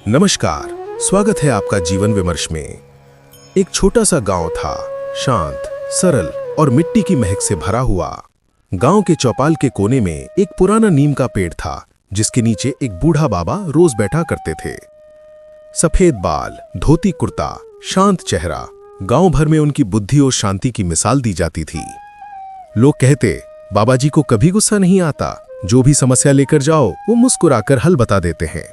नमस्कार, स्वागत है आपका जीवन विमर्श में। एक छोटा सा गांव था, शांत, सरल और मिट्टी की महक से भरा हुआ। गांव के चौपाल के कोने में एक पुराना नीम का पेड़ था, जिसके नीचे एक बूढ़ा बाबा रोज बैठा करते थे। सफेद बाल, धोती कुर्ता, शांत चेहरा, गांव भर में उनकी बुद्धि और शांति की मिसाल दी जाती थी। लोग कहते, बाबा जी को कभी गुस्सा नहीं आता, जो भी समस्या लेकर जाओ वो मुस्कुराकर हल बता देते हैं।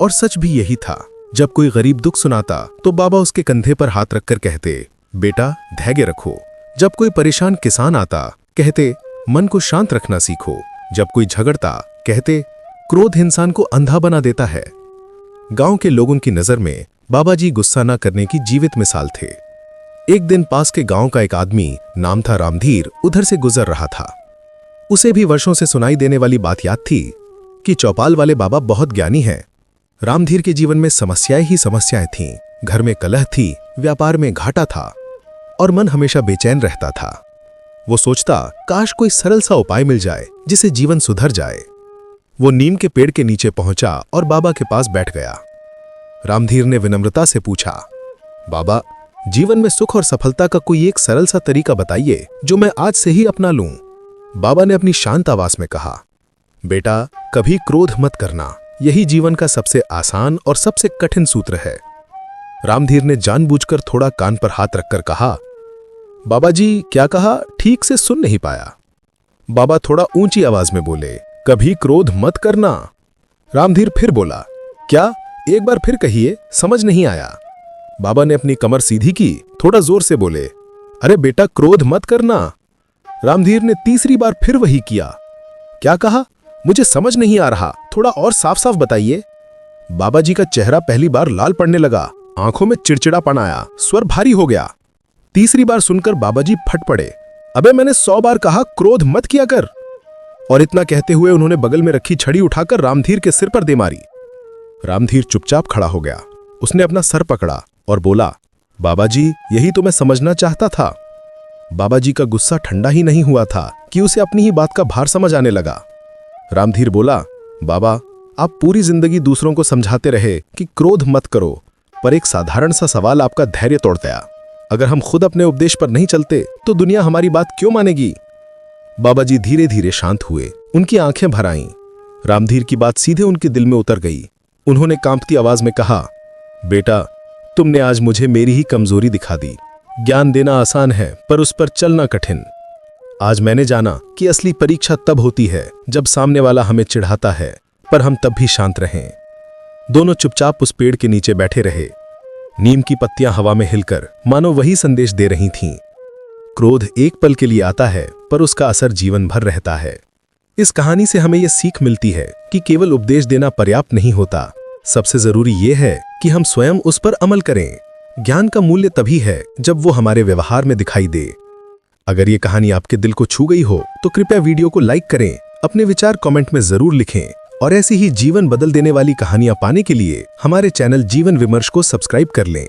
और सच भी यही था। जब कोई गरीब दुख सुनाता तो बाबा उसके कंधे पर हाथ रखकर कहते, बेटा धैर्य रखो। जब कोई परेशान किसान आता, कहते, मन को शांत रखना सीखो। जब कोई झगड़ता, कहते, क्रोध इंसान को अंधा बना देता है। गांव के लोगों की नजर में बाबा जी गुस्सा न करने की जीवित मिसाल थे। एक दिन पास के गांव का एक आदमी, नाम था रामधीर, उधर से गुजर रहा था। उसे भी वर्षों से सुनाई देने वाली बात याद थी कि चौपाल वाले बाबा बहुत ज्ञानी हैं। रामधीर के जीवन में समस्याएं ही समस्याएं थीं। घर में कलह थी, व्यापार में घाटा था और मन हमेशा बेचैन रहता था। वो सोचता, काश कोई सरल सा उपाय मिल जाए जिसे जीवन सुधर जाए। वो नीम के पेड़ के नीचे पहुंचा और बाबा के पास बैठ गया। रामधीर ने विनम्रता से पूछा, बाबा, जीवन में सुख और सफलता का कोई एक सरल सा तरीका बताइए जो मैं आज से ही अपना लूं। बाबा ने अपनी शांत आवाज में कहा, बेटा, कभी क्रोध मत करना। यही जीवन का सबसे आसान और सबसे कठिन सूत्र है। रामधीर ने जानबूझकर थोड़ा कान पर हाथ रखकर कहा, बाबा जी क्या कहा, ठीक से सुन नहीं पाया। बाबा थोड़ा ऊंची आवाज में बोले, कभी क्रोध मत करना। रामधीर फिर बोला, क्या, एक बार फिर कहिए, समझ नहीं आया। बाबा ने अपनी कमर सीधी की, थोड़ा जोर से बोले, अरे बेटा, क्रोध मत करना। रामधीर ने तीसरी बार फिर वही किया। क्या कहा, मुझे समझ नहीं आ रहा, थोड़ा और साफ साफ बताइए। बाबा जी का चेहरा पहली बार लाल पड़ने लगा, आंखों में चिड़चिड़ापन आया, स्वर भारी हो गया। तीसरी बार सुनकर बाबा जी फट पड़े, अबे मैंने 100 बार कहा क्रोध मत किया कर। और इतना कहते हुए उन्होंने बगल में रखी छड़ी उठाकर रामधीर के सिर पर दे मारी। रामधीर चुपचाप खड़ा हो गया। उसने अपना सर पकड़ा और बोला, बाबा जी, यही तो मैं समझना चाहता था। बाबा जी का गुस्सा ठंडा ही नहीं हुआ था कि उसे अपनी ही बात का भार समझ आने लगा। रामधीर बोला, बाबा, आप पूरी जिंदगी दूसरों को समझाते रहे कि क्रोध मत करो, पर एक साधारण सा सवाल आपका धैर्य तोड़ दिया। अगर हम खुद अपने उपदेश पर नहीं चलते तो दुनिया हमारी बात क्यों मानेगी। बाबा जी धीरे धीरे शांत हुए, उनकी आंखें भर आईं। रामधीर की बात सीधे उनके दिल में उतर गई। उन्होंने कांपती आवाज में कहा, बेटा, तुमने आज मुझे मेरी ही कमजोरी दिखा दी। ज्ञान देना आसान है पर उस पर चलना कठिन। आज मैंने जाना कि असली परीक्षा तब होती है जब सामने वाला हमें चिढ़ाता है, पर हम तब भी शांत रहें। दोनों चुपचाप उस पेड़ के नीचे बैठे रहे। नीम की पत्तियां हवा में हिलकर मानो वही संदेश दे रही थीं। क्रोध एक पल के लिए आता है, पर उसका असर जीवन भर रहता है। इस कहानी से हमें यह सीख मिलती है कि केवल उपदेश देना पर्याप्त नहीं होता। सबसे जरूरी यह है कि हम स्वयं उस पर अमल करें। ज्ञान का मूल्य तभी है जब वो हमारे व्यवहार में दिखाई दे। अगर ये कहानी आपके दिल को छू गई हो तो कृपया वीडियो को लाइक करें, अपने विचार कमेंट में जरूर लिखें और ऐसी ही जीवन बदल देने वाली कहानियां पाने के लिए हमारे चैनल जीवन विमर्श को सब्सक्राइब कर लें।